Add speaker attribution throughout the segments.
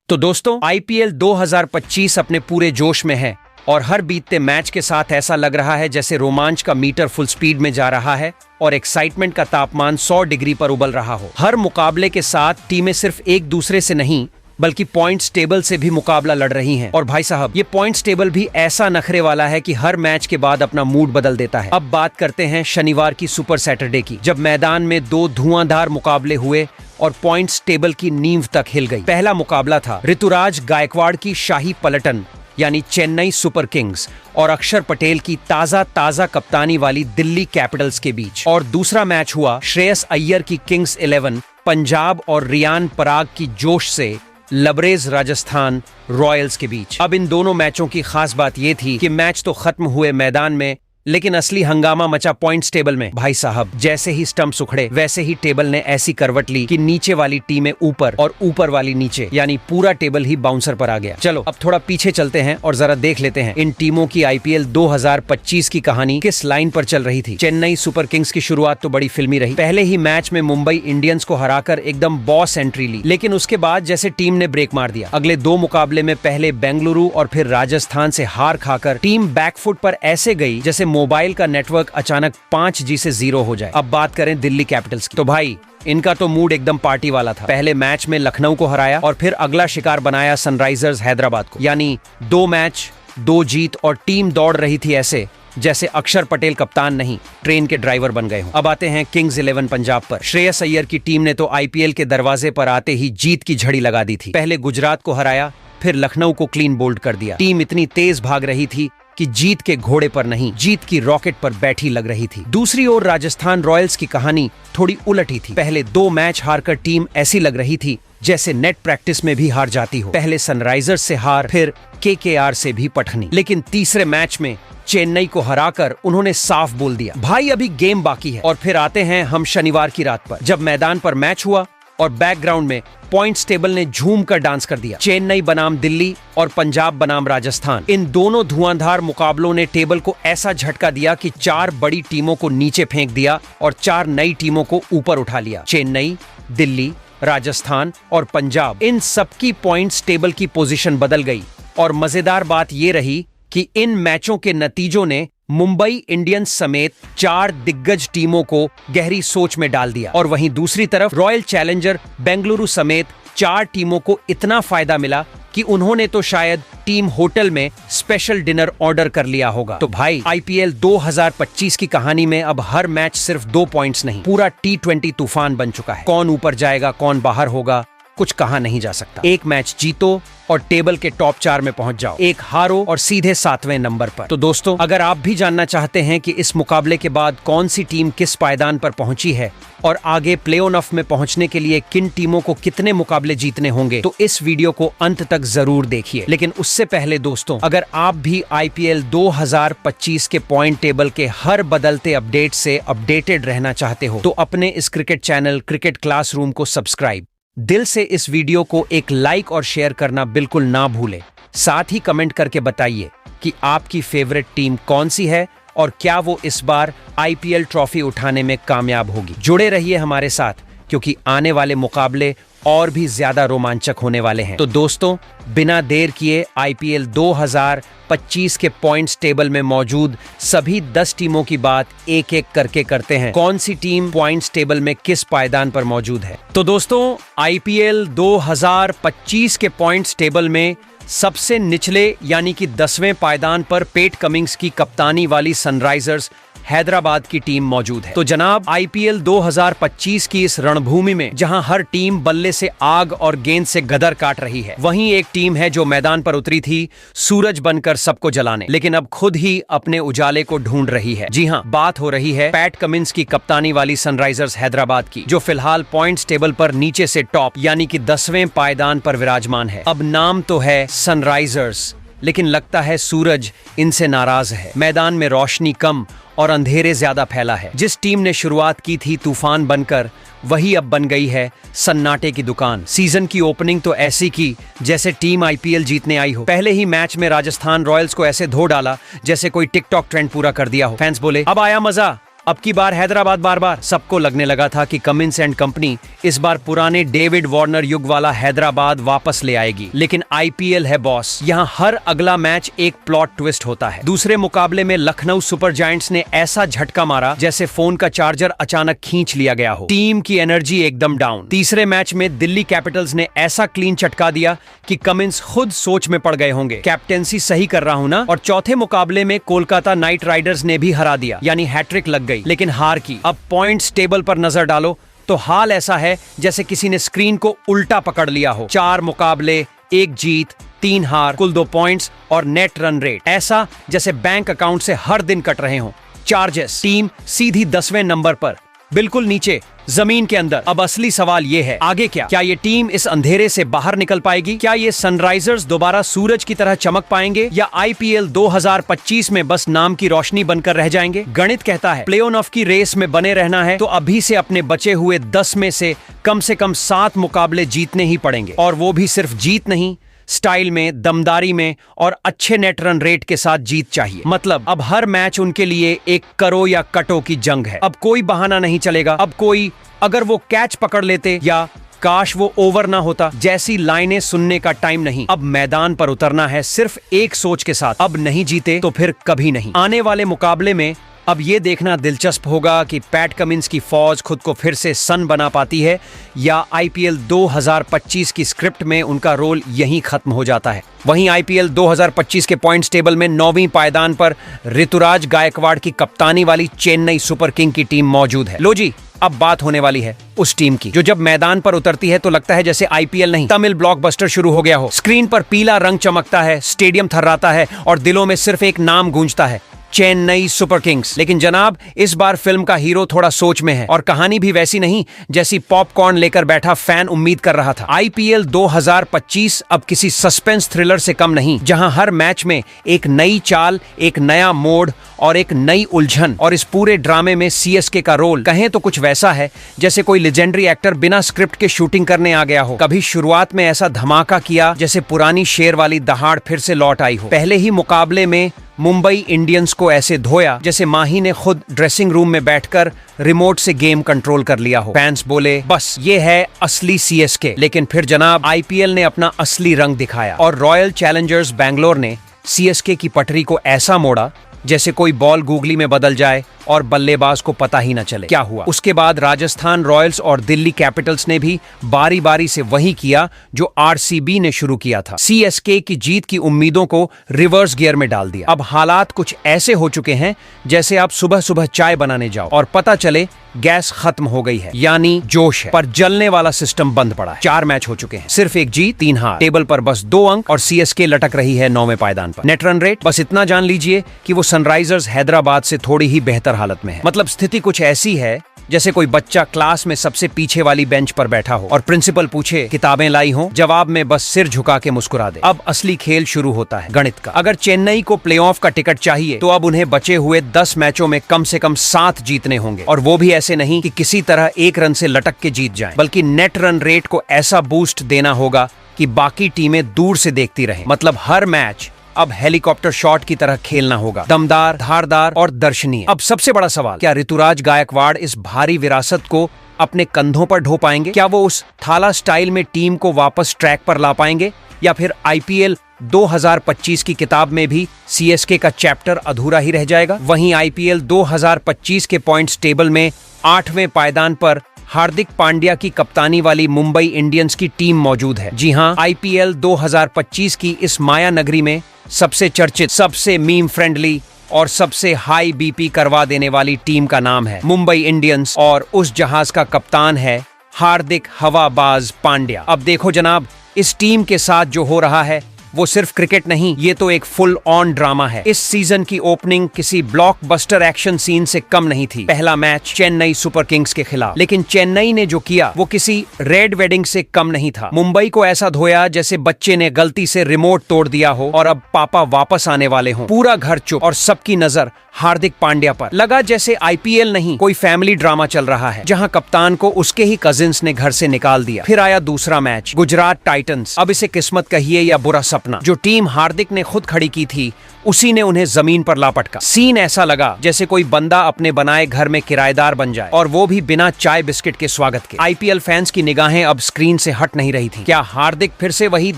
Speaker 1: तो दोस्तों आईपीएल 2025 अपने पूरे जोश में है और हर बीतते मैच के साथ ऐसा लग रहा है जैसे रोमांच का मीटर फुल स्पीड में जा रहा है और एक्साइटमेंट का तापमान 100 डिग्री पर उबल रहा हो। हर मुकाबले के साथ टीमें सिर्फ एक दूसरे से नहीं बल्कि पॉइंट्स टेबल से भी मुकाबला लड़ रही हैं। और भाई साहब ये पॉइंट्स टेबल भी ऐसा नखरे वाला है कि हर मैच के बाद अपना मूड बदल देता है। अब बात करते हैं शनिवार की सुपर सैटरडे की, जब मैदान में दो धुआंधार मुकाबले हुए और पॉइंट्स टेबल की नींव तक हिल गई। पहला मुकाबला था ऋतुराज गायकवाड़ की शाही पलटन यानी चेन्नई सुपर किंग्स और अक्षर पटेल की ताजा कप्तानी वाली दिल्ली कैपिटल्स के बीच, और दूसरा मैच हुआ श्रेयस अय्यर की किंग्स 11 पंजाब और रियान पराग की जोश से लबरेज राजस्थान रॉयल्स के बीच। अब इन दोनों मैचों की खास बात यह थी कि मैच तो खत्म हुए मैदान में, लेकिन असली हंगामा मचा पॉइंट्स टेबल में। भाई साहब जैसे ही स्टंप्स उखड़े वैसे ही टेबल ने ऐसी करवट ली कि नीचे वाली टीमें ऊपर और ऊपर वाली नीचे, यानी पूरा टेबल ही बाउंसर पर आ गया। चलो अब थोड़ा पीछे चलते हैं और जरा देख लेते हैं इन टीमों की आईपीएल 2025 की कहानी किस लाइन पर चल रही थी। चेन्नई सुपर किंग्स की शुरुआत तो बड़ी फिल्मी रही। पहले ही मैच में मुंबई इंडियंस को हराकर एकदम बॉस एंट्री ली, लेकिन उसके बाद जैसे टीम ने ब्रेक मार दिया। अगले दो मुकाबले में पहले बेंगलुरु और फिर राजस्थान से हार खाकर टीम बैकफुट पर ऐसे गई जैसे मोबाइल का नेटवर्क अचानक 5G से 0 हो जाए। अब बात करें दिल्ली कैपिटल्स की, तो भाई इनका तो मूड एकदम पार्टी वाला था। पहले मैच में लखनऊ को हराया और फिर अगला शिकार बनाया सनराइजर्स हैदराबाद को, यानी 2 मैच 2 जीत, और टीम दौड़ रही थी ऐसे जैसे अक्षर पटेल कप्तान नहीं ट्रेन के ड्राइवर बन गए हों। अब आते हैं किंग्स 11 पंजाब पर। श्रेयस अय्यर की टीम ने तो आईपीएल के दरवाजे पर आते ही जीत की झड़ी लगा दी थी। पहले गुजरात को हराया, फिर लखनऊ को क्लीन बोल्ड कर दिया। टीम इतनी तेज भाग रही थी कि जीत के घोड़े पर नहीं, जीत की रॉकेट पर बैठी लग रही थी। दूसरी ओर राजस्थान रॉयल्स की कहानी थोड़ी उलट ही थी। पहले 2 मैच हारकर टीम ऐसी लग रही थी जैसे नेट प्रैक्टिस में भी हार जाती हो। पहले सनराइजर्स से हार, फिर केकेआर से भी पटखनी, लेकिन तीसरे मैच में चेन्नई को हराकर उन्होंने साफ बोल दिया, भाई अभी गेम बाकी है। और फिर आते हैं हम शनिवार की रात पर, जब मैदान पर मैच हुआ और बैकग्राउंड में पॉइंट्स टेबल ने झूम कर डांस कर दिया। चेन्नई बनाम दिल्ली और पंजाब बनाम राजस्थान, इन दोनों धुआंधार मुकाबलों ने टेबल को ऐसा झटका दिया कि 4 बड़ी टीमों को नीचे फेंक दिया और 4 नई टीमों को ऊपर उठा लिया। चेन्नई, दिल्ली, राजस्थान और पंजाब, इन सबकी पॉइंट्स टेबल की पोजीशन बदल गई। और मजेदार बात यह रही कि इन मैचों के नतीजों ने मुंबई इंडियंस समेत 4 दिग्गज टीमों को गहरी सोच में डाल दिया। और वहीं दूसरी तरफ रॉयल चैलेंजर बेंगलुरु समेत 4 टीमों को इतना फायदा मिला कि उन्होंने तो शायद टीम होटल में स्पेशल डिनर ऑर्डर कर लिया होगा। तो भाई आईपीएल 2025 की कहानी में अब हर मैच सिर्फ 2 पॉइंट्स नहीं, पूरा T20 तूफान बन चुका है। कौन ऊपर जाएगा कौन बाहर होगा कुछ कहा नहीं जा सकता। एक मैच जीतो और टेबल के टॉप 4 में पहुंच जाओ, एक हारो और सीधे 7वें नंबर पर। तो दोस्तों अगर आप भी जानना चाहते हैं कि इस मुकाबले के बाद कौन सी टीम किस पायदान पर पहुंची है और आगे प्ले ऑफ में पहुंचने के लिए किन टीमों को कितने मुकाबले जीतने होंगे, तो इस वीडियो को अंत तक जरूर देखिए। लेकिन उससे पहले दोस्तों, अगर आप भी आईपीएल 2025 के पॉइंट टेबल के हर बदलते अपडेट से अपडेटेड रहना चाहते हो तो अपने इस क्रिकेट चैनल क्रिकेट क्लासरूम को सब्सक्राइब, दिल से इस वीडियो को एक लाइक और शेयर करना बिल्कुल ना भूलें। साथ ही कमेंट करके बताइए कि आपकी फेवरेट टीम कौन सी है और क्या वो इस बार आईपीएल ट्रॉफी उठाने में कामयाब होगी। जुड़े रहिए हमारे साथ, क्योंकि आने वाले मुकाबले और भी ज्यादा रोमांचक होने वाले हैं। तो दोस्तों बिना देर किए आईपीएल 2025 के पॉइंट्स टेबल में मौजूद सभी 10 टीमों की बात एक एक करके करते हैं। कौन सी टीम पॉइंट्स टेबल में किस पायदान पर मौजूद है। तो दोस्तों आईपीएल 2025 के पॉइंट्स टेबल में सबसे निचले यानी कि 10वें पायदान पर पेट कमिंग्स की कप्तानी वाली सनराइजर्स हैदराबाद की टीम मौजूद है। तो जनाब आईपीएल 2025 की इस रणभूमि में जहां हर टीम बल्ले से आग और गेंद से गदर काट रही है, वहीं एक टीम है जो मैदान पर उतरी थी सूरज बनकर सबको जलाने, लेकिन अब खुद ही अपने उजाले को ढूंढ रही है। जी हां, बात हो रही है पैट कमिंस की कप्तानी वाली सनराइजर्स हैदराबाद की, जो फिलहाल पॉइंट्स टेबल पर नीचे से टॉप यानी कि 10वें पायदान पर विराजमान है। अब नाम तो है सनराइजर्स, लेकिन लगता है सूरज इनसे नाराज है। मैदान में रोशनी कम और अंधेरे ज्यादा फैला है। जिस टीम ने शुरुआत की थी तूफान बनकर, वही अब बन गई है सन्नाटे की दुकान। सीजन की ओपनिंग तो ऐसी की जैसे टीम आईपीएल जीतने आई हो। पहले ही मैच में राजस्थान रॉयल्स को ऐसे धो डाला जैसे कोई टिकटॉक ट्रेंड पूरा कर दिया हो। फैंस बोले अब आया मजा, अब की बार हैदराबाद बार बार। सबको लगने लगा था कि कमिंस एंड कंपनी इस बार पुराने डेविड वार्नर युग वाला हैदराबाद वापस ले आएगी, लेकिन आईपीएल है बॉस, यहाँ हर अगला मैच एक प्लॉट ट्विस्ट होता है। दूसरे मुकाबले में लखनऊ सुपर जायंट्स ने ऐसा झटका मारा जैसे फोन का चार्जर अचानक खींच लिया गया हो। टीम की एनर्जी एकदम डाउन। तीसरे मैच में दिल्ली कैपिटल्स ने ऐसा क्लीन चटका दिया कि कमिंस खुद सोच में पड़ गए होंगे, कैप्टेंसी सही कर रहा हूं ना। और चौथे मुकाबले में कोलकाता नाइट राइडर्स ने भी हरा दिया, यानी हैट्रिक लग गई, लेकिन हार की। अब पॉइंट्स टेबल पर नजर डालो तो हाल ऐसा है जैसे किसी ने स्क्रीन को उल्टा पकड़ लिया हो। 4 मुकाबले, 1 जीत, 3 हार, कुल 2 पॉइंट्स और नेट रन रेट ऐसा जैसे बैंक अकाउंट से हर दिन कट रहे हो। चार्जर्स टीम सीधी 10वें नंबर पर, बिल्कुल नीचे जमीन के अंदर। अब असली सवाल ये है, आगे क्या ये टीम इस अंधेरे से बाहर निकल पाएगी? क्या ये सनराइजर्स दोबारा सूरज की तरह चमक पाएंगे, या आईपीएल 2025 में बस नाम की रोशनी बनकर रह जाएंगे? गणित कहता है प्ले ऑफ की रेस में बने रहना है तो अभी से अपने बचे हुए 10 में से कम 7 मुकाबले जीतने ही पड़ेंगे, और वो भी सिर्फ जीत नहीं, स्टाइल में, दमदारी में और अच्छे नेट रन रेट के साथ जीत चाहिए। मतलब अब हर मैच उनके लिए एक करो या कटो की जंग है। अब कोई बहाना नहीं चलेगा। अब कोई अगर वो कैच पकड़ लेते या काश वो ओवर ना होता जैसी लाइनें सुनने का टाइम नहीं। अब मैदान पर उतरना है सिर्फ एक सोच के साथ, अब नहीं जीते तो फिर कभी नहीं। आने वाले मुकाबले में अब ये देखना दिलचस्प होगा कि पैट कमिंस की फौज खुद को फिर से सन बना पाती है, या आईपीएल 2025 की स्क्रिप्ट में उनका रोल यहीं खत्म हो जाता है। वहीं आईपीएल 2025 के पॉइंट्स टेबल में 9वीं पायदान पर ऋतुराज गायकवाड़ की कप्तानी वाली चेन्नई सुपर किंग की टीम मौजूद है। लो जी, अब बात होने वाली है उस टीम की जो जब मैदान पर उतरती है तो लगता है जैसे आईपीएल नहीं, तमिल ब्लॉकबस्टर शुरू हो गया हो। स्क्रीन पर पीला रंग चमकता है, स्टेडियम थर्राता है और दिलों में सिर्फ एक नाम गूंजता है, चेन्नई सुपर किंग्स। लेकिन जनाब, इस बार फिल्म का हीरो थोड़ा सोच में है और कहानी भी वैसी नहीं जैसी पॉपकॉर्न लेकर बैठा फैन उम्मीद कर रहा था। आईपीएल 2025 अब किसी सस्पेंस थ्रिलर से कम नहीं, जहां हर मैच में एक नई चाल, एक नया मोड़ और एक नई उलझन। और इस पूरे ड्रामे में सीएसके का रोल कहें तो कुछ वैसा है जैसे कोई लेजेंडरी एक्टर बिना स्क्रिप्ट के शूटिंग करने आ गया हो। कभी शुरुआत में ऐसा धमाका किया जैसे पुरानी शेर वाली दहाड़ फिर से लौट आई हो। पहले ही मुकाबले में मुंबई इंडियंस को ऐसे धोया जैसे माही ने खुद ड्रेसिंग रूम में बैठकर रिमोट से गेम कंट्रोल कर लिया हो। फैंस बोले बस ये है असली सीएसके। लेकिन फिर जनाब, आईपीएल ने अपना असली रंग दिखाया और रॉयल चैलेंजर्स बैंगलोर ने सीएसके की पटरी को ऐसा मोड़ा जैसे कोई बॉल गूगली में बदल जाए और बल्लेबाज को पता ही न चले क्या हुआ। उसके बाद राजस्थान रॉयल्स और दिल्ली कैपिटल्स ने भी बारी बारी से वही किया जो आरसीबी ने शुरू किया था। सीएसके की जीत की उम्मीदों को रिवर्स गियर में डाल दिया। अब हालात कुछ ऐसे हो चुके हैं जैसे आप सुबह सुबह चाय बनाने जाओ और पता चले गैस खत्म हो गई है, यानी जोश है पर जलने वाला सिस्टम बंद पड़ा है। 4 मैच हो चुके हैं, सिर्फ 1 जीत 3 हार, टेबल पर बस 2 अंक और सीएसके लटक रही है 9वें पायदान पर। नेट रन रेट बस इतना जान लीजिए कि वो सनराइजर्स हैदराबाद से थोड़ी ही बेहतर हालत में है। मतलब स्थिति कुछ ऐसी है जैसे कोई बच्चा क्लास में सबसे पीछे वाली बेंच पर बैठा हो और प्रिंसिपल पूछे किताबें लाई हो, जवाब में बस सिर झुका के मुस्कुरा दे। अब असली खेल शुरू होता है गणित का। अगर चेन्नई को प्लेऑफ का टिकट चाहिए तो अब उन्हें बचे हुए 10 मैचों में कम से कम 7 जीतने होंगे, और वो भी ऐसे नहीं कि किसी तरह 1 रन से लटक के जीत जाएं, बल्कि नेट रन रेट को ऐसा बूस्ट देना होगा कि बाकी टीमें दूर से देखती रहें। मतलब हर मैच अब हेलीकॉप्टर शॉट की तरह खेलना होगा, दमदार, धारदार और दर्शनीय। अब सबसे बड़ा सवाल, क्या ऋतुराज गायकवाड़ इस भारी विरासत को अपने कंधों पर ढो पाएंगे? क्या वो उस थाला स्टाइल में टीम को वापस ट्रैक पर ला पाएंगे, या फिर आईपीएल 2025 की किताब में भी सीएसके का चैप्टर अधूरा ही रह जाएगा? वहीं आईपीएल 2025 के पॉइंट्स टेबल में 8वें पायदान पर हार्दिक पांड्या की कप्तानी वाली मुंबई इंडियंस की टीम मौजूद है। जी हां, आईपीएल 2025 की इस माया नगरी में सबसे चर्चित, सबसे मीम फ्रेंडली और सबसे हाई बीपी करवा देने वाली टीम का नाम है मुंबई इंडियंस, और उस जहाज का कप्तान है हार्दिक हवाबाज पांड्या। अब देखो जनाब, इस टीम के साथ जो हो रहा है वो सिर्फ क्रिकेट नहीं, ये तो एक फुल ऑन ड्रामा है। इस सीजन की ओपनिंग किसी ब्लॉकबस्टर एक्शन सीन से कम नहीं थी। पहला मैच चेन्नई सुपर किंग्स के खिलाफ, लेकिन चेन्नई ने जो किया वो किसी रेड वेडिंग से कम नहीं था। मुंबई को ऐसा धोया जैसे बच्चे ने गलती से रिमोट तोड़ दिया हो और अब पापा वापस आने वाले हों। पूरा घर चुप और सबकी नजर हार्दिक पांड्या पर। लगा जैसे आईपीएल नहीं, कोई फैमिली ड्रामा चल रहा है, जहां कप्तान को उसके ही कजिन्स ने घर से निकाल दिया। फिर आया दूसरा मैच, गुजरात टाइटंस। अब इसे किस्मत कहिए या बुरा सपना, सपना जो टीम हार्दिक ने खुद खड़ी की थी, उसी ने उन्हें जमीन पर ला पटका। सीन ऐसा लगा जैसे कोई बंदा अपने बनाए घर में किराएदार बन जाए, और वो भी बिना चाय बिस्किट के स्वागत के। आईपीएल फैंस की निगाहें अब स्क्रीन से हट नहीं रही थी। क्या हार्दिक फिर से वही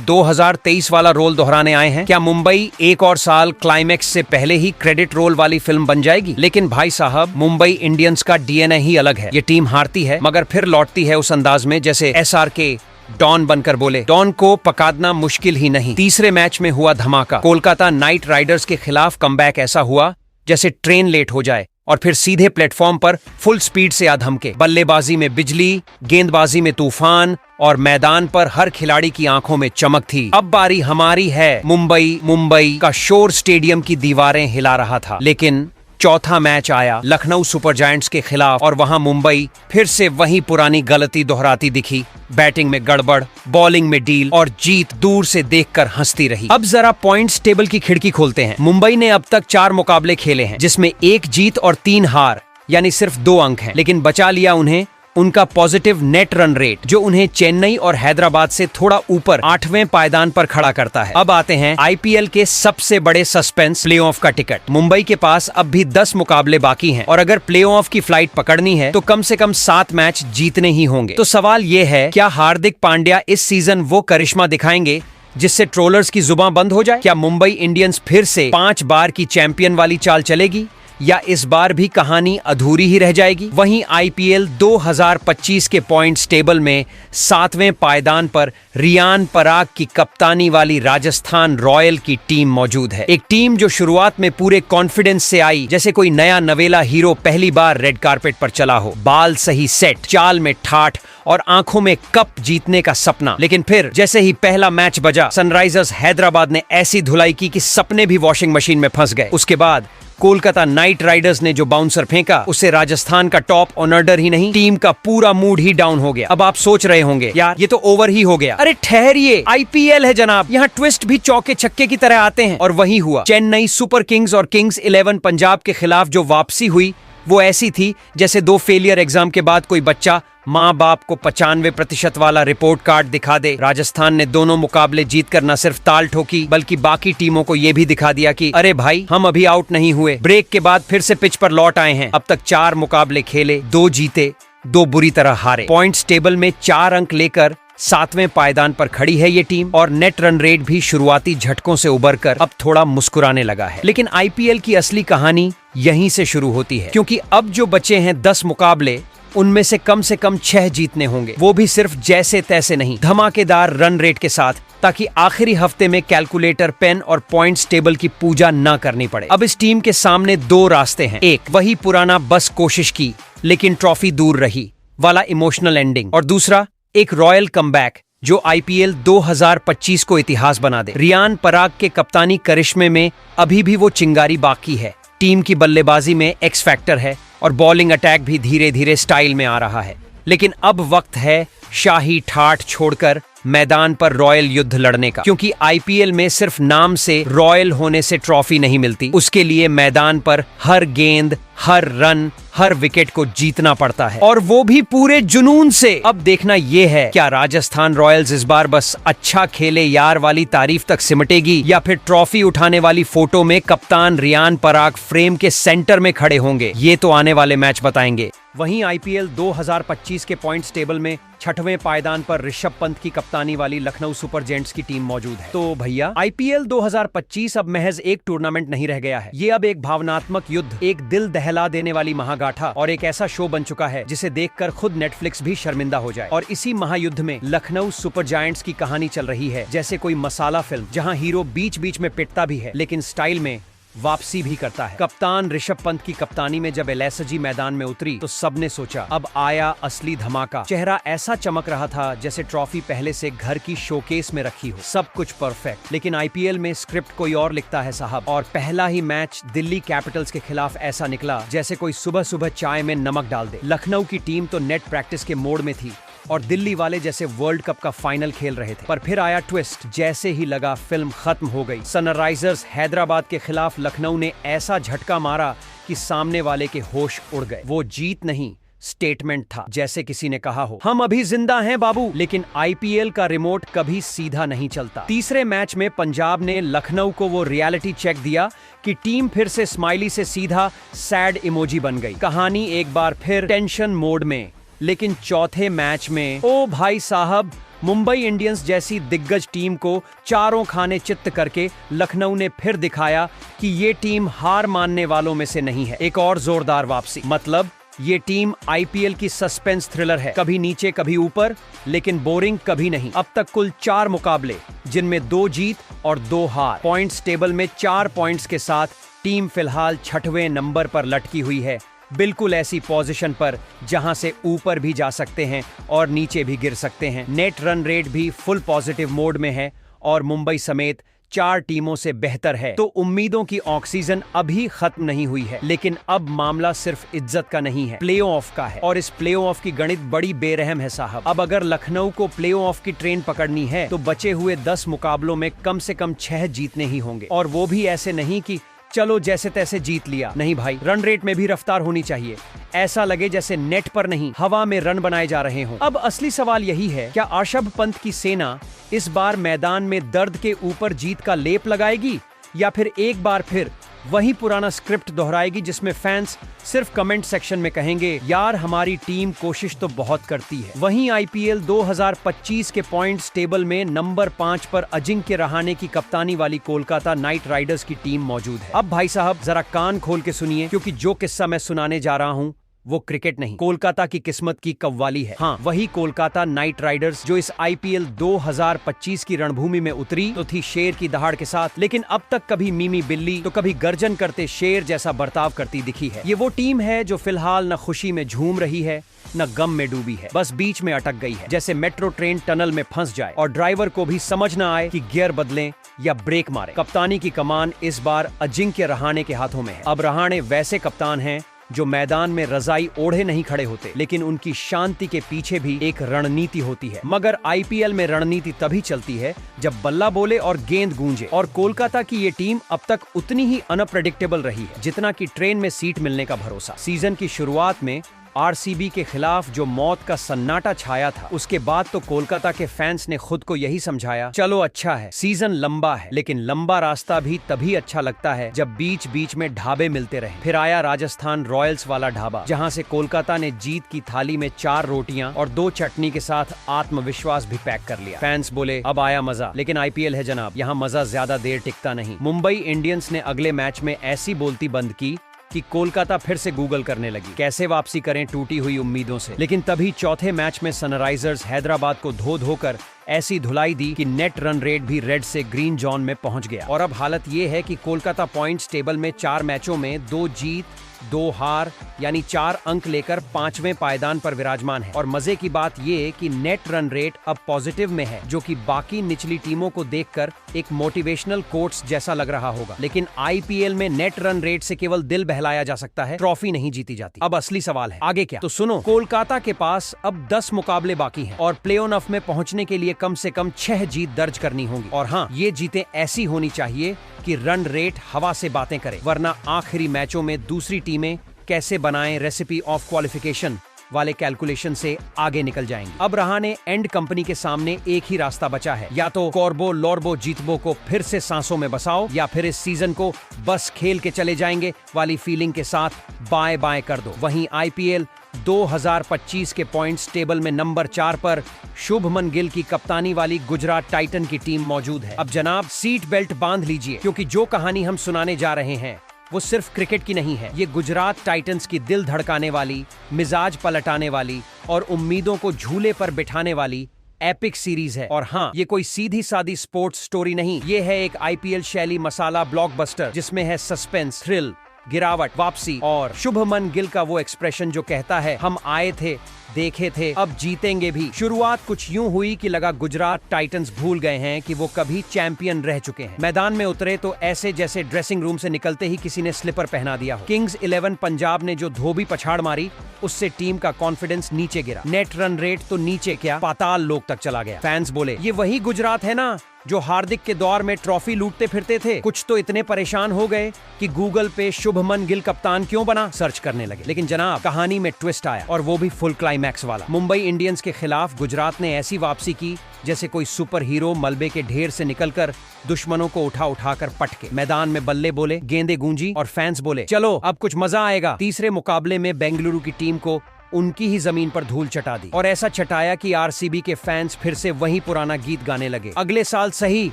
Speaker 1: 2023 वाला रोल दोहराने आए हैं? क्या मुंबई एक और साल क्लाइमैक्स से पहले ही क्रेडिट रोल वाली फिल्म बन जाएगी? लेकिन भाई साहब, मुंबई इंडियंस का डीएनए ही अलग है। ये टीम हारती है मगर फिर लौटती है उस अंदाज में जैसे एसआरके डॉन बनकर बोले। डॉन को पकाना मुश्किल ही नहीं। तीसरे मैच में हुआ धमाका। कोलकाता नाइट राइडर्स के खिलाफ कमबैक ऐसा हुआ जैसे ट्रेन लेट हो जाए और फिर सीधे प्लेटफॉर्म पर फुल स्पीड से आ धमके। बल्लेबाजी में बिजली, गेंदबाजी में तूफान और मैदान पर हर खिलाड़ी की आंखों में चमक थी। अब बारी हमारी है। मुंबई का शोर स्टेडियम की दीवारें हिला रहा था। लेकिन चौथा मैच आया लखनऊ सुपर जायंट्स के खिलाफ, और वहां मुंबई फिर से वही पुरानी गलती दोहराती दिखी। बैटिंग में गड़बड़, बॉलिंग में डील, और जीत दूर से देखकर हंसती रही। अब जरा पॉइंट्स टेबल की खिड़की खोलते हैं। मुंबई ने अब तक 4 मुकाबले खेले हैं, जिसमें 1 जीत और 3 हार, यानी सिर्फ 2 अंक हैं। लेकिन बचा लिया उन्हें उनका पॉजिटिव नेट रन रेट, जो उन्हें चेन्नई और हैदराबाद से थोड़ा ऊपर 8वें पायदान पर खड़ा करता है। अब आते हैं आईपीएल के सबसे बड़े सस्पेंस, प्लेऑफ का टिकट। मुंबई के पास अब भी 10 मुकाबले बाकी हैं, और अगर प्लेऑफ की फ्लाइट पकड़नी है तो कम से कम 7 मैच जीतने ही होंगे। तो सवाल ये है, क्या हार्दिक पांड्या इस सीजन वो करिश्मा दिखाएंगे जिससे ट्रोलर्स की जुबान बंद हो जाए? क्या मुंबई इंडियंस फिर से 5 बार की चैंपियन वाली चाल चलेगी, या इस बार भी कहानी अधूरी ही रह जाएगी? वहीं आईपीएल 2025 के पॉइंट्स टेबल में 7वें पायदान पर रियान पराग की कप्तानी वाली राजस्थान रॉयल की टीम मौजूद है। एक टीम जो शुरुआत में पूरे कॉन्फिडेंस से आई, जैसे कोई नया नवेला हीरो पहली बार रेड कारपेट पर चला हो। बाल सही सेट, चाल में ठाठ और आंखों में कप जीतने का सपना। लेकिन फिर जैसे ही पहला मैच बजा, सनराइजर्स हैदराबाद ने ऐसी धुलाई की कि सपने भी वॉशिंग मशीन में फंस गए। उसके बाद कोलकाता नाइट राइडर्स ने जो बाउंसर फेंका, उससे राजस्थान का टॉप ऑर्डर ही नहीं, टीम का पूरा मूड ही डाउन हो गया। अब आप सोच रहे होंगे, यार ये तो ओवर ही हो गया। अरे ठहरिए, आईपीएल है जनाब, यहाँ ट्विस्ट भी चौके छक्के की तरह आते हैं। और वही हुआ। चेन्नई सुपर किंग्स और किंग्स 11 पंजाब के खिलाफ जो वापसी हुई, वो ऐसी थी जैसे 2 फेलियर एग्जाम के बाद कोई बच्चा माँ बाप को 95% वाला रिपोर्ट कार्ड दिखा दे। राजस्थान ने दोनों मुकाबले जीतकर न सिर्फ ताल ठोकी, बल्कि बाकी टीमों को यह भी दिखा दिया कि अरे भाई, हम अभी आउट नहीं हुए। ब्रेक के बाद फिर से पिच पर लौट आए हैं। अब तक 4 मुकाबले खेले, 2 जीते, 2 बुरी तरह हारे। पॉइंट्स टेबल में 4 अंक लेकर 7वें पायदान पर खड़ी है ये टीम, और नेट रन रेट भी शुरुआती झटकों से उबरकर अब थोड़ा मुस्कुराने लगा है। लेकिन आईपीएल की असली कहानी यहीं से शुरू होती है, क्योंकि अब जो बचे हैं 10 मुकाबले, उनमें से कम 6 जीतने होंगे, वो भी सिर्फ जैसे तैसे नहीं, धमाकेदार रन रेट के साथ, ताकि आखिरी हफ्ते में कैलकुलेटर, पेन और पॉइंट्स टेबल की पूजा न करनी पड़े। अब इस टीम के सामने 2 रास्ते हैं। एक, वही पुराना बस कोशिश की लेकिन ट्रॉफी दूर रही वाला इमोशनल एंडिंग, और दूसरा एक रॉयल कमबैक जो आईपीएल 2025 को इतिहास बना दे। रियान पराग के कप्तानी करिश्मे में अभी भी वो चिंगारी बाकी है। टीम की बल्लेबाजी में एक्स फैक्टर है, और बॉलिंग अटैक भी धीरे धीरे स्टाइल में आ रहा है। लेकिन अब वक्त है शाही ठाठ छोड़कर मैदान पर रॉयल युद्ध लड़ने का, क्योंकि आईपीएल में सिर्फ नाम से रॉयल होने से ट्रॉफी नहीं मिलती। उसके लिए मैदान पर हर गेंद, हर रन, हर विकेट को जीतना पड़ता है, और वो भी पूरे जुनून से। अब देखना ये है, क्या राजस्थान रॉयल्स इस बार बस अच्छा खेले यार वाली तारीफ तक सिमटेगी, या फिर ट्रॉफी उठाने वाली फोटो में कप्तान रियान पराग फ्रेम के सेंटर में खड़े होंगे? ये तो आने वाले मैच बताएंगे। वहीं आईपीएल 2025 के पॉइंट्स टेबल में 6वें पायदान पर ऋषभ पंत की कप्तानी वाली लखनऊ सुपर जायंट्स की टीम मौजूद है। तो भैया, आईपीएल 2025 अब महज एक टूर्नामेंट नहीं रह गया है। ये अब एक भावनात्मक युद्ध, एक दिल दहला देने वाली महागाथा, और एक ऐसा शो बन चुका है जिसे देखकर खुद नेटफ्लिक्स भी शर्मिंदा हो जाए। और इसी महायुद्ध में लखनऊ सुपर जायंट्स की कहानी चल रही है जैसे कोई मसाला फिल्म, जहां हीरो बीच बीच में पिटता भी है लेकिन स्टाइल में वापसी भी करता है। कप्तान ऋषभ पंत की कप्तानी में जब एलएसजी मैदान में उतरी तो सबने सोचा अब आया असली धमाका। चेहरा ऐसा चमक रहा था जैसे ट्रॉफी पहले से घर की शोकेस में रखी हो, सब कुछ परफेक्ट। लेकिन आईपीएल में स्क्रिप्ट कोई और लिखता है साहब, और पहला ही मैच दिल्ली कैपिटल्स के खिलाफ ऐसा निकला जैसे कोई सुबह सुबह चाय में नमक डाल दे। लखनऊ की टीम तो नेट प्रैक्टिस के मोड में थी, और दिल्ली वाले जैसे वर्ल्ड कप का फाइनल खेल रहे थे। पर फिर आया ट्विस्ट, जैसे ही लगा फिल्म खत्म हो गई। सनराइजर्स हैदराबाद के खिलाफ लखनऊ ने ऐसा झटका मारा कि सामने वाले के होश उड़ गए। वो जीत नहीं, स्टेटमेंट था, जैसे किसी ने कहा हो, हम अभी जिंदा हैं बाबू। लेकिन आईपीएल का रिमोट कभी सीधा नहीं चलता। तीसरे मैच में पंजाब ने लखनऊ को वो रियलिटी चेक दिया कि टीम फिर से स्माइली से सीधा सैड इमोजी बन गई। कहानी एक बार फिर टेंशन मोड में। लेकिन चौथे मैच में ओ भाई साहब, मुंबई इंडियंस जैसी दिग्गज टीम को चारों खाने चित्त करके लखनऊ ने फिर दिखाया कि ये टीम हार मानने वालों में से नहीं है। एक और जोरदार वापसी, मतलब ये टीम आईपीएल की सस्पेंस थ्रिलर है, कभी नीचे कभी ऊपर, लेकिन बोरिंग कभी नहीं। अब तक कुल 4 मुकाबले, जिनमें 2 जीत और 2 हार। पॉइंट्स टेबल में 4 पॉइंट्स के साथ टीम फिलहाल 6वें नंबर पर लटकी हुई है, बिल्कुल ऐसी पोजीशन पर जहां से ऊपर भी जा सकते हैं और नीचे भी गिर सकते हैं। नेट रन रेट भी फुल पॉजिटिव मोड में है और मुंबई समेत 4 टीमों से बेहतर है। तो उम्मीदों की ऑक्सीजन अभी खत्म नहीं हुई है, लेकिन अब मामला सिर्फ इज्जत का नहीं है, प्लेऑफ का है। और इस प्लेऑफ की गणित बड़ी बेरहम है साहब। अब अगर लखनऊ को प्लेऑफ की ट्रेन पकड़नी है तो बचे हुए 10 मुकाबलों में कम से कम 6 जीतने ही होंगे, और वो भी ऐसे नहीं कि चलो जैसे तैसे जीत लिया। नहीं भाई, रन रेट में भी रफ्तार होनी चाहिए, ऐसा लगे जैसे नेट पर नहीं हवा में रन बनाए जा रहे हों। अब असली सवाल यही है, क्या ऋषभ पंत की सेना इस बार मैदान में दर्द के ऊपर जीत का लेप लगाएगी, या फिर एक बार फिर वही पुराना स्क्रिप्ट दोहराएगी जिसमें फैंस सिर्फ कमेंट सेक्शन में कहेंगे यार हमारी टीम कोशिश तो बहुत करती है। वहीं आईपीएल 2025 के पॉइंट्स टेबल में नंबर 5 पर अजिंक्य रहाणे की कप्तानी वाली कोलकाता नाइट राइडर्स की टीम मौजूद है। अब भाई साहब जरा कान खोल के सुनिए, क्योंकि जो किस्सा मैं सुनाने जा रहा हूँ वो क्रिकेट नहीं, कोलकाता की किस्मत की कव्वाली है। हाँ, वही कोलकाता नाइट राइडर्स जो इस आईपीएल 2025 की रणभूमि में उतरी तो थी शेर की दहाड़ के साथ, लेकिन अब तक कभी मीमी बिल्ली तो कभी गर्जन करते शेर जैसा बर्ताव करती दिखी है। ये वो टीम है जो फिलहाल न खुशी में झूम रही है न गम में डूबी है, बस बीच में अटक गई है, जैसे मेट्रो ट्रेन टनल में फंस जाए और ड्राइवर को भी समझ न आए कि गियर बदलें या ब्रेक मारे। कप्तानी की कमान इस बार अजिंक्य रहाणे के हाथों में है। अब रहाणे वैसे कप्तान हैं जो मैदान में रजाई ओढ़े नहीं खड़े होते, लेकिन उनकी शांति के पीछे भी एक रणनीति होती है। मगर आईपीएल में रणनीति तभी चलती है जब बल्ला बोले और गेंद गूंजे, और कोलकाता की ये टीम अब तक उतनी ही अनप्रेडिक्टेबल रही है जितना कि ट्रेन में सीट मिलने का भरोसा। सीजन की शुरुआत में आरसीबी के खिलाफ जो मौत का सन्नाटा छाया था, उसके बाद तो कोलकाता के फैंस ने खुद को यही समझाया, चलो अच्छा है सीजन लंबा है, लेकिन लंबा रास्ता भी तभी अच्छा लगता है जब बीच बीच में ढाबे मिलते रहे। फिर आया राजस्थान रॉयल्स वाला ढाबा, जहां से कोलकाता ने जीत की थाली में 4 रोटियां और 2 चटनी के साथ आत्मविश्वास भी पैक कर लिया। फैंस बोले अब आया मजा, लेकिन आईपीएल है जनाब, यहाँ मजा ज्यादा देर टिकता नहीं। मुंबई इंडियंस ने अगले मैच में ऐसी बोलती बंद की कि कोलकाता फिर से गूगल करने लगी कैसे वापसी करें टूटी हुई उम्मीदों से। लेकिन तभी चौथे मैच में सनराइजर्स हैदराबाद को धो धोकर ऐसी धुलाई दी कि नेट रन रेट भी रेड से ग्रीन जोन में पहुंच गया। और अब हालत ये है कि कोलकाता पॉइंट्स टेबल में 4 मैचों में 2 जीत 2 हार यानी 4 अंक लेकर 5वें पायदान पर विराजमान है। और मजे की बात ये कि नेट रन रेट अब पॉजिटिव में है, जो कि बाकी निचली टीमों को देखकर एक मोटिवेशनल कोट्स जैसा लग रहा होगा। लेकिन आईपीएल में नेट रन रेट से केवल दिल बहलाया जा सकता है, ट्रॉफी नहीं जीती जाती। अब असली सवाल है आगे क्या, तो सुनो, कोलकाता के पास अब 10 मुकाबले बाकी हैं और प्ले ऑफ में पहुंचने के लिए कम से कम 6 जीत दर्ज करनी होंगी। और हाँ, ये जीतें ऐसी होनी चाहिए कि रन रेट हवा से बातें करे, वरना आखिरी मैचों में दूसरी टीमें कैसे बनाएं रेसिपी ऑफ क्वालिफिकेशन वाले कैलकुलेशन से आगे निकल जाएंगे। अब रहाणे एंड कंपनी के सामने एक ही रास्ता बचा है, या तो कॉर्बो लॉर्बो जीतबो को फिर से सांसों में बसाओ, या फिर इस सीजन को बस खेल के चले जाएंगे वाली फीलिंग के साथ बाएं बाएं कर दो। वहीं आईपीएल 2025 के पॉइंट्स टेबल में नंबर 4 पर शुभमन गिल की कप्तानी वाली गुजरात टाइटन की टीम मौजूद है। अब जनाब सीट बेल्ट बांध लीजिए, क्योंकि जो कहानी हम सुनाने जा रहे हैं वो सिर्फ क्रिकेट की नहीं है। ये गुजरात टाइटंस की दिल धड़काने वाली, मिजाज पलटाने वाली और उम्मीदों को झूले पर बिठाने वाली एपिक सीरीज है। और हाँ, ये कोई सीधी सादी स्पोर्ट्स स्टोरी नहीं, ये है एक आईपीएल शैली मसाला ब्लॉकबस्टर जिसमें है सस्पेंस, थ्रिल, गिरावट, वापसी और शुभमन गिल का वो एक्सप्रेशन जो कहता है हम आए थे देखे थे, अब जीतेंगे भी। शुरुआत कुछ यूं हुई कि लगा गुजरात टाइटंस भूल गए हैं कि वो कभी चैंपियन रह चुके हैं। मैदान में उतरे तो ऐसे जैसे ड्रेसिंग रूम से निकलते ही किसी ने स्लीपर पहना दिया हो। किंग्स 11 पंजाब ने जो धोबी पछाड़ मारी, उससे टीम का कॉन्फिडेंस नीचे गिरा। नेट रन रेट तो नीचे क्या, पाताल लोक तक चला गया। फैंस बोले, ये वही गुजरात है ना जो हार्दिक के दौर में ट्रॉफी लूटते फिरते थे। कुछ तो इतने परेशान हो गए कि गूगल पे शुभमन गिल कप्तान क्यों बना सर्च करने लगे। लेकिन जनाब, कहानी में ट्विस्ट आया, और वो भी फुल क्लाइमैक्स वाला। मुंबई इंडियंस के खिलाफ गुजरात ने ऐसी वापसी की जैसे कोई सुपर हीरो मलबे के ढेर से निकलकर दुश्मनों को उठा उठाकर पटके। मैदान में बल्ले बोले, गेंदे गूंजी और फैंस बोले, चलो अब कुछ मजा आएगा। तीसरे मुकाबले में बेंगलुरु की टीम को उनकी ही जमीन पर धूल चटा दी, और ऐसा चटाया कि आरसीबी के फैंस फिर से वही पुराना गीत गाने लगे। अगले साल सही,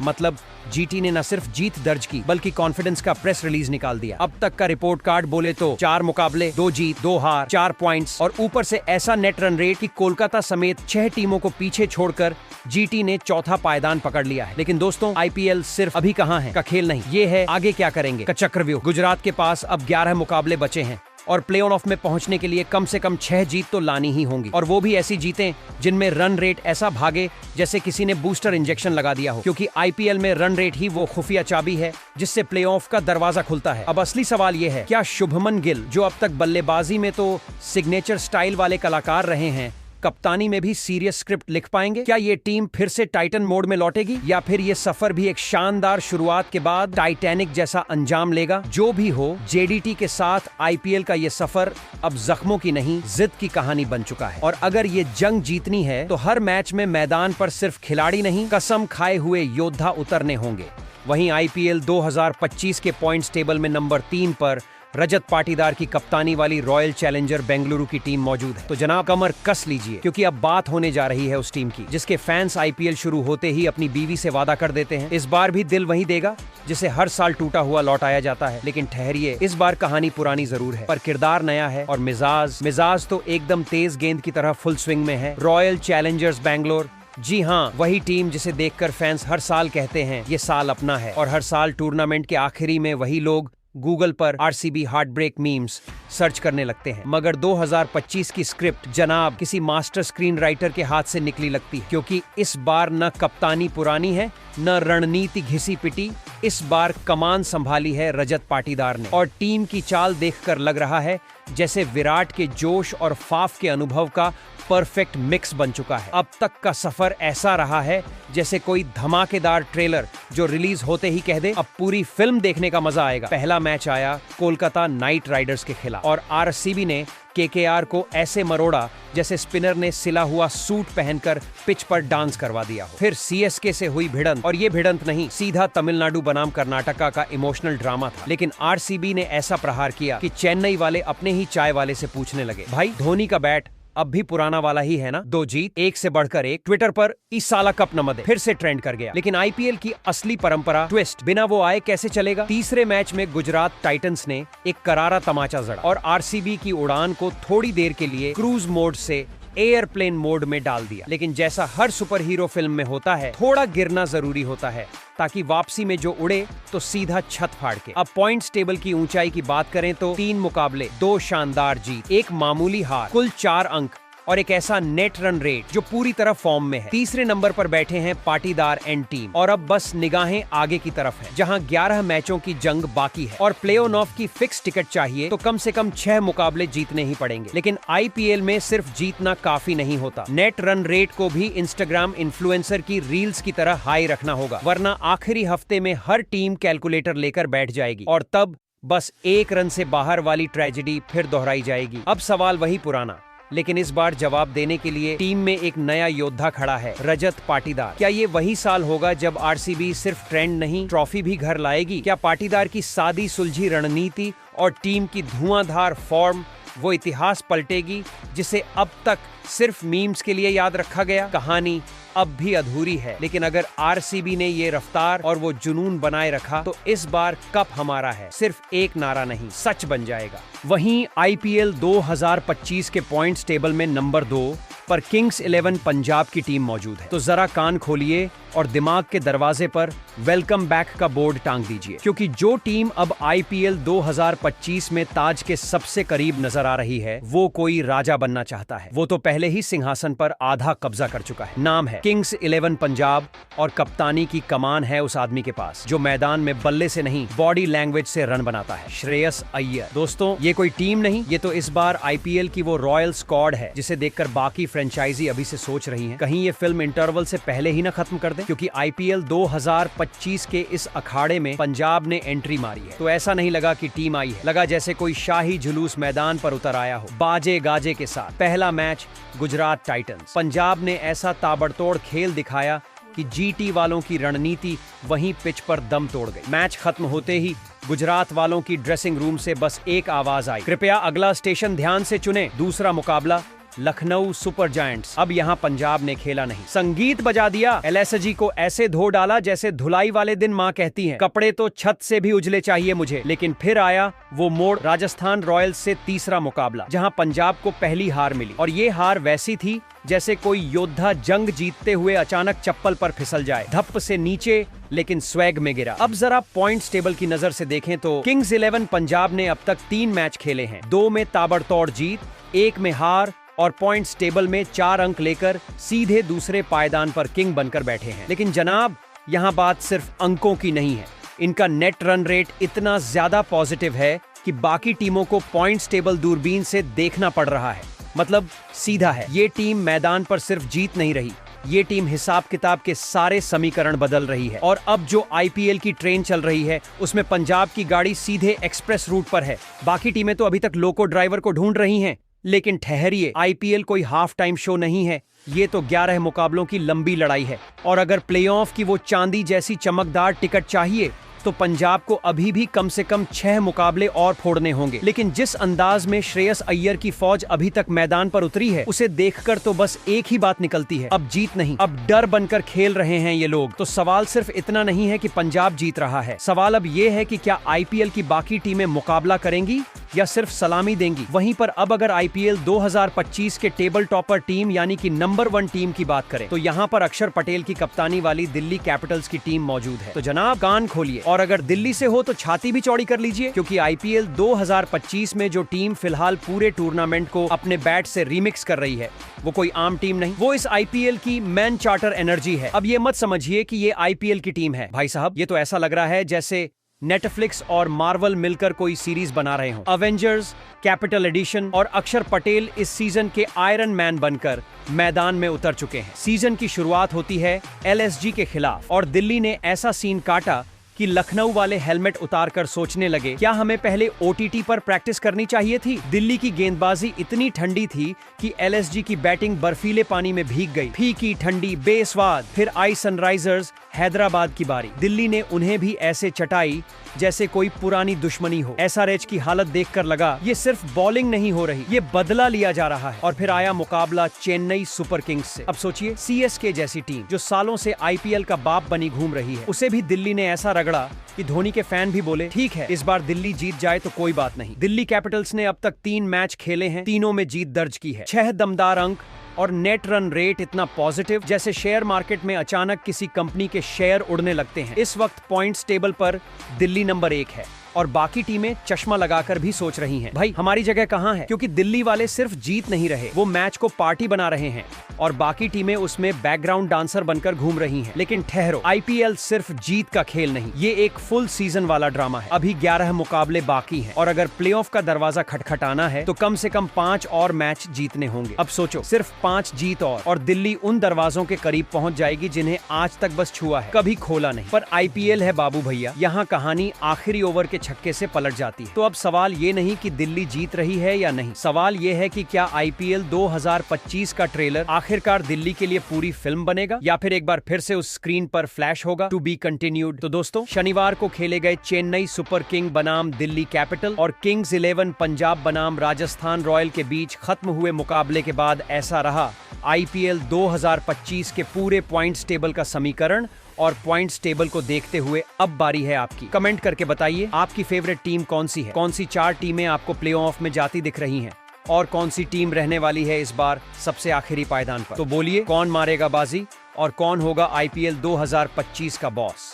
Speaker 1: मतलब जीटी ने न सिर्फ जीत दर्ज की बल्कि कॉन्फिडेंस का प्रेस रिलीज निकाल दिया। अब तक का रिपोर्ट कार्ड बोले तो 4 मुकाबले, 2 जीत, 2 हार, 4 पॉइंट्स, और ऊपर से ऐसा नेट रन रेट कि कोलकाता समेत 6 टीमों को पीछे छोड़कर जीटी ने चौथा पायदान पकड़ लिया है। लेकिन दोस्तों, आईपीएल सिर्फ अभी कहां है का खेल नहीं, ये है आगे क्या करेंगे का चक्रव्यूह। गुजरात के पास अब 11 मुकाबले बचे हैं और प्ले ऑफ में पहुंचने के लिए कम से कम 6 जीत तो लानी ही होंगी, और वो भी ऐसी जीतें जिनमें रन रेट ऐसा भागे जैसे किसी ने बूस्टर इंजेक्शन लगा दिया हो, क्योंकि आईपीएल में रन रेट ही वो खुफिया चाबी है जिससे प्ले ऑफ का दरवाजा खुलता है। अब असली सवाल ये है, क्या शुभमन गिल, जो अब तक बल्लेबाजी में तो सिग्नेचर स्टाइल वाले कलाकार रहे हैं, कप्तानी में भी सीरियस स्क्रिप्ट लिख पाएंगे? क्या ये टीम फिर से टाइटन मोड में लौटेगी, या फिर ये सफर भी एक शानदार शुरुआत के बाद टाइटैनिक जैसा अंजाम लेगा? जो भी हो, जेडीटी के साथ आईपीएल का ये सफर अब जख्मों की नहीं, जिद की कहानी बन चुका है। और अगर ये जंग जीतनी है तो हर मैच में मैदान पर सिर्फ खिलाड़ी नहीं, कसम खाए हुए योद्धा उतरने होंगे। वहीं आईपीएल 2025 के पॉइंट्स टेबल में नंबर 3 पर रजत पाटीदार की कप्तानी वाली रॉयल चैलेंजर बेंगलुरु की टीम मौजूद है। तो जनाब, कमर कस लीजिए, क्योंकि अब बात होने जा रही है उस टीम की जिसके फैंस आईपीएल शुरू होते ही अपनी बीवी से वादा कर देते हैं। इस बार भी दिल वही देगा जिसे हर साल टूटा हुआ लौटाया जाता है। लेकिन ठहरिए, इस बार कहानी पुरानी जरूर है, पर किरदार नया है, और मिजाज तो एकदम तेज गेंद की तरह फुल स्विंग में है। रॉयल चैलेंजर्स बैंगलोर, जी हाँ, वही टीम जिसे देखकर फैंस हर साल कहते हैं ये साल अपना है, और हर साल टूर्नामेंट के आखिरी में वही लोग गूगल पर RCB heartbreak memes search करने लगते हैं। मगर 2025 की स्क्रिप्ट जनाब किसी मास्टर स्क्रीन राइटर के हाथ से निकली लगती है, क्योंकि इस बार न कप्तानी पुरानी है, न रणनीति घिसी पिटी। इस बार कमान संभाली है रजत पाटीदार ने, और टीम की चाल देखकर लग रहा है जैसे विराट के जोश और फाफ के अनुभव का परफेक्ट मिक्स बन चुका है। अब तक का सफर ऐसा रहा है जैसे कोई धमाकेदार ट्रेलर जो रिलीज होते ही कह दे अब पूरी फिल्म देखने का मजा आएगा। पहला मैच आया कोलकाता नाइट राइडर्स के खिलाफ, और आरसीबी ने केकेआर को ऐसे मरोड़ा जैसे स्पिनर ने सिला हुआ सूट पहनकर पिच पर डांस करवा दिया हो। फिर सीएसके से हुई भिड़ंत, और ये भिड़ंत नहीं, सीधा तमिलनाडु बनाम कर्नाटका का इमोशनल ड्रामा था। लेकिन आरसीबी ने ऐसा प्रहार किया कि चेन्नई वाले अपने ही चाय वाले से पूछने लगे, भाई धोनी का बैट अब भी पुराना वाला ही है ना? 2 जीत, एक से बढ़कर एक। ट्विटर पर इस साला कप न मदे फिर से ट्रेंड कर गया। लेकिन आईपीएल की असली परंपरा ट्विस्ट बिना वो आए कैसे चलेगा? तीसरे मैच में गुजरात टाइटंस ने एक करारा तमाचा जड़ा और आरसीबी की उड़ान को थोड़ी देर के लिए क्रूज मोड से एयरप्लेन मोड में डाल दिया। लेकिन जैसा हर सुपर हीरो फिल्म में होता है, थोड़ा गिरना जरूरी होता है ताकि वापसी में जो उड़े तो सीधा छत फाड़ के। अब पॉइंट्स टेबल की ऊंचाई की बात करें तो 3 मुकाबले, 2 शानदार जीत, 1 मामूली हार, कुल 4 अंक और एक ऐसा नेट रन रेट जो पूरी तरह फॉर्म में है। तीसरे नंबर पर बैठे हैं पाटीदार एंड टीम, और अब बस निगाहें आगे की तरफ है जहां 11 मैचों की जंग बाकी है और प्ले ऑफ की फिक्स टिकट चाहिए तो कम से कम 6 मुकाबले जीतने ही पड़ेंगे। लेकिन आईपीएल में सिर्फ जीतना काफी नहीं होता, नेट रन रेट को भी इंस्टाग्राम इन्फ्लुएंसर की रील्स की तरह हाई रखना होगा, वरना आखिरी हफ्ते में हर टीम कैलकुलेटर लेकर बैठ जाएगी और तब बस 1 रन से बाहर वाली ट्रेजेडी फिर दोहराई जाएगी। अब सवाल वही पुराना, लेकिन इस बार जवाब देने के लिए टीम में एक नया योद्धा खड़ा है, रजत पाटीदार। क्या ये वही साल होगा जब आरसीबी सिर्फ ट्रेंड नहीं, ट्रॉफी भी घर लाएगी? क्या पाटीदार की सादी सुलझी रणनीति और टीम की धुआंधार फॉर्म वो इतिहास पलटेगी जिसे अब तक सिर्फ मीम्स के लिए याद रखा गया? कहानी अब भी अधूरी है, लेकिन अगर आरसीबी ने ये रफ्तार और वो जुनून बनाए रखा तो इस बार कप हमारा है, सिर्फ एक नारा नहीं, सच बन जाएगा। वहीं आईपीएल 2025 के पॉइंट्स टेबल में नंबर 2 पर किंग्स 11 पंजाब की टीम मौजूद है। तो जरा कान खोलिए और दिमाग के दरवाजे पर वेलकम बैक का बोर्ड टांग दीजिए, क्योंकि जो टीम अब आईपीएल 2025 में ताज के सबसे करीब नजर आ रही है वो कोई राजा बनना चाहता है। वो तो पहले पहले ही सिंहासन पर आधा कब्जा कर चुका है। नाम है किंग्स 11 पंजाब और कप्तानी की कमान है उस आदमी के पास जो मैदान में बल्ले से नहीं बॉडी लैंग्वेज से रन बनाता है, श्रेयस अय्यर। दोस्तों, ये कोई टीम नहीं, ये तो इस बार आईपीएल की वो रॉयल स्क्वाड है जिसे देखकर बाकी फ्रेंचाइजी अभी से सोच रही हैं कहीं ये फिल्म इंटरवल से पहले ही ना खत्म कर दे, क्योंकि आईपीएल 2025 के इस अखाड़े में पंजाब ने एंट्री मारी है तो ऐसा नहीं लगा कि टीम आई है, लगा जैसे कोई शाही जुलूस मैदान पर उतर आया हो बाजे गाजे के साथ। पहला मैच गुजरात टाइटंस। पंजाब ने ऐसा ताबड़तोड़ खेल दिखाया कि जीटी वालों की रणनीति वहीं पिच पर दम तोड़ गई। मैच खत्म होते ही गुजरात वालों की ड्रेसिंग रूम से बस एक आवाज आई, कृपया अगला स्टेशन ध्यान से चुने। दूसरा मुकाबला लखनऊ सुपर जायंट्स। अब यहाँ पंजाब ने खेला नहीं, संगीत बजा दिया। एलएसजी को ऐसे धो डाला जैसे धुलाई वाले दिन माँ कहती है, कपड़े तो छत से भी उजले चाहिए मुझे। लेकिन फिर आया वो मोड़, राजस्थान रॉयल्स से तीसरा मुकाबला जहाँ पंजाब को पहली हार मिली। और ये हार वैसी थी जैसे कोई योद्धा जंग जीतते हुए अचानक चप्पल पर फिसल जाए, धप्प से नीचे लेकिन स्वैग में गिरा। अब जरा पॉइंट्स टेबल की नजर से देखें तो किंग्स 11 पंजाब ने अब तक 3 मैच खेले हैं, 2 में ताबड़तोड़ जीत, 1 में हार और पॉइंट्स टेबल में 4 अंक लेकर सीधे दूसरे पायदान पर किंग बनकर बैठे हैं। लेकिन जनाब, यहाँ बात सिर्फ अंकों की नहीं है, इनका नेट रन रेट इतना ज्यादा पॉजिटिव है कि बाकी टीमों को पॉइंट्स टेबल दूरबीन से देखना पड़ रहा है। मतलब सीधा है, ये टीम मैदान पर सिर्फ जीत नहीं रही, ये टीम हिसाब किताब के सारे समीकरण बदल रही है। और अब जो आईपीएल की ट्रेन चल रही है उसमें पंजाब की गाड़ी सीधे एक्सप्रेस रूट पर है। बाकी टीमें तो अभी तक लोको ड्राइवर को ढूंढ रही हैं, लेकिन ठहरिए, आईपीएल कोई हाफ टाइम शो नहीं है, ये तो 11 मुकाबलों की लंबी लड़ाई है। और अगर प्लेऑफ की वो चांदी जैसी चमकदार टिकट चाहिए तो पंजाब को अभी भी कम से कम 6 मुकाबले और फोड़ने होंगे। लेकिन जिस अंदाज में श्रेयस अय्यर की फौज अभी तक मैदान पर उतरी है उसे देखकर तो बस एक ही बात निकलती है, अब जीत नहीं, अब डर बनकर खेल रहे हैं ये लोग। तो सवाल सिर्फ इतना नहीं है कि पंजाब जीत रहा है, सवाल अब ये है कि क्या आईपीएल की बाकी टीमें मुकाबला करेंगी या सिर्फ सलामी देंगी। वहीं पर अब अगर आईपीएल 2025 के टेबल टॉपर टीम यानी कि नंबर 1 टीम की बात करें तो यहाँ पर अक्षर पटेल की कप्तानी वाली दिल्ली कैपिटल्स की टीम मौजूद है। तो जनाब, कान खोलिए, और अगर दिल्ली से हो तो छाती भी चौड़ी कर लीजिए, क्योंकि आईपीएल 2025 में जो टीम फिलहाल पूरे टूर्नामेंट को अपने बैट से रीमिक्स कर रही है वो कोई आम टीम नहीं, वो इस आईपीएल की मैन चार्टर एनर्जी है। अब ये मत समझिए कि ये आईपीएल की टीम है, भाई साहब, ये तो ऐसा लग रहा है जैसे नेटफ्लिक्स और मार्वल मिलकर कोई सीरीज बना रहे हों। अवेंजर्स, कैपिटल एडिशन और अक्षर पटेल इस सीजन के आयरन मैन बनकर मैदान में उतर चुके हैं। सीजन की शुरुआत होती है एलएसजी के खिलाफ और दिल्ली ने ऐसा सीन काटा कि लखनऊ वाले हेलमेट उतारकर सोचने लगे, क्या हमें पहले ओटीटी पर प्रैक्टिस करनी चाहिए थी। दिल्ली की गेंदबाजी इतनी ठंडी थी कि एलएसजी की बैटिंग बर्फीले पानी में भीग गई, फीकी, ठंडी, बेस्वाद। फिर आई सनराइजर्स हैदराबाद की बारी, दिल्ली ने उन्हें भी ऐसे चटाई जैसे कोई पुरानी दुश्मनी हो। एसआरएच की हालत देखकर लगा ये सिर्फ बॉलिंग नहीं हो रही, ये बदला लिया जा रहा है। और फिर आया मुकाबला चेन्नई सुपर किंग्स से। अब सोचिए, सीएसके जैसी टीम जो सालों से आईपीएल का बाप बनी घूम रही है, उसे भी दिल्ली ने ऐसा रगड़ा कि धोनी के फैन भी बोले ठीक है, इस बार दिल्ली जीत जाए तो कोई बात नहीं। दिल्ली कैपिटल्स ने अब तक 3 मैच खेले हैं, तीनों में जीत दर्ज की है, 6 दमदार अंक और नेट रन रेट इतना पॉजिटिव जैसे शेयर मार्केट में अचानक किसी कंपनी के शेयर उड़ने लगते हैं। इस वक्त पॉइंट्स टेबल पर दिल्ली नंबर 1 है और बाकी टीमें चश्मा लगाकर भी सोच रही हैं, भाई हमारी जगह कहां है। क्योंकि दिल्ली वाले सिर्फ जीत नहीं रहे, वो मैच को पार्टी बना रहे हैं और बाकी टीमें उसमें बैकग्राउंड डांसर बनकर घूम रही हैं। लेकिन ठहरो, आईपीएल सिर्फ जीत का खेल नहीं, ये एक फुल सीजन वाला ड्रामा है। अभी 11 मुकाबले बाकी हैं और अगर प्लेऑफ का दरवाजा खटखटाना है तो कम से कम 5 और मैच जीतने होंगे। अब सोचो, सिर्फ 5 जीत और दिल्ली उन दरवाजों के करीब पहुंच जाएगी जिन्हें आज तक बस छुआ है, कभी खोला नहीं। पर आईपीएल है बाबू भैया, यहाँ कहानी आखिरी ओवर के छक्के से पलट जाती है। तो अब सवाल ये नहीं कि दिल्ली जीत रही है या नहीं, सवाल ये है कि क्या आईपीएल 2025 का ट्रेलर आखिरकार दिल्ली के लिए पूरी फिल्म बनेगा या फिर एक बार फिर से उस स्क्रीन पर फ्लैश होगा, टू बी कंटिन्यूड। तो दोस्तों, शनिवार को खेले गए चेन्नई सुपर किंग बनाम दिल्ली कैपिटल और किंग्स 11 पंजाब बनाम राजस्थान रॉयल के बीच खत्म हुए मुकाबले के बाद ऐसा रहा आईपीएल 2025 के पूरे पॉइंट्स टेबल का समीकरण। और पॉइंट्स टेबल को देखते हुए अब बारी है आपकी। कमेंट करके बताइए आपकी फेवरेट टीम कौन सी है, कौन सी 4 टीमें आपको प्लेऑफ में जाती दिख रही हैं और कौन सी टीम रहने वाली है इस बार सबसे आखिरी पायदान पर। तो बोलिए, कौन मारेगा बाजी और कौन होगा आईपीएल 2025 का बॉस।